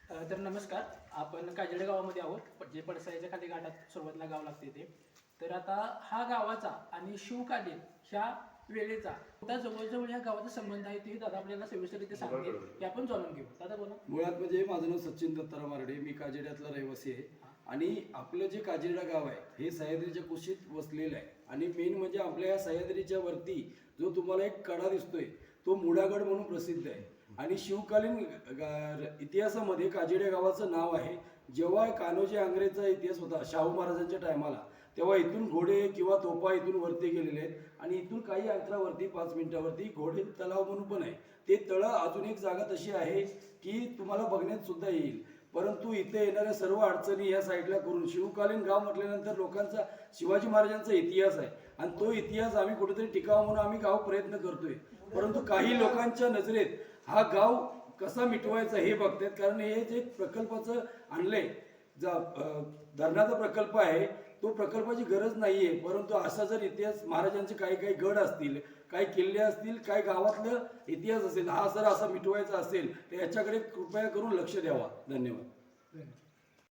तर नमस्कार. आपण काजळे गावामध्ये आहोत, जे पडसाळ्याच्या खाली घाटात सुरुवातीला गाव लागते ते. तर आता हा गावाचा आणि शिवकालीन ह्या वेळेचा आता जवळजवळ ह्या गावाचा संबंध आहे ते दादा आपल्याला सविस्तररित्या सांगतील, हे आपण जाणून घेऊ. दादा बोला. मुळात म्हणजे माझं नाव सचिन दत्ताराम मारडे, मी काजेड्यातला रहिवासी आहे. आणि आपलं जे काजेडा गाव आहे हे सह्याद्रीच्या कुशीत वसलेलं आहे. आणि मेन म्हणजे आपल्या या सह्याद्रीच्या वरती जो तुम्हाला एक कडा दिसतोय तो मुडागड म्हणून प्रसिद्ध आहे. आणि शिवकालीन इतिहासामध्ये काजेडे गावाचं नाव आहे. जेव्हा कान्होजी आंग्रेचा इतिहास होता शाहू महाराजांच्या टायमाला, तेव्हा इथून घोडे किंवा तोफा इथून वरती गेलेले आहेत. आणि इथून काही अंतरावरती 5 मिनिटावरती घोडे तलाव म्हणून पण आहे. ते तळं अजून एक जागा तशी आहे की तुम्हाला बघण्यात सुद्धा येईल. परंतु इथे येणाऱ्या सर्व अडचणी या साईडला करून शिवकालीन गाव म्हटल्यानंतर लोकांचा शिवाजी महाराजांचा इतिहास आहे आणि तो इतिहास आम्ही कुठेतरी टिकावा म्हणून आम्ही गाव प्रयत्न करतोय. परंतु काही लोकांच्या नजरेत हा गाव कसा मिटवायचा हे बघतात. कारण हे जे प्रकल्पाचं आणलंय, धरणाचा प्रकल्प आहे, तो प्रकल्पाची गरज नाहीये. परंतु असा जर इतिहास महाराजांचे काही काही गड असतील, काही किल्ले असतील, काही गावातलं इतिहास असेल, हा जर असा मिटवायचा असेल तर याच्याकडे कृपया करून लक्ष द्यावा. धन्यवाद.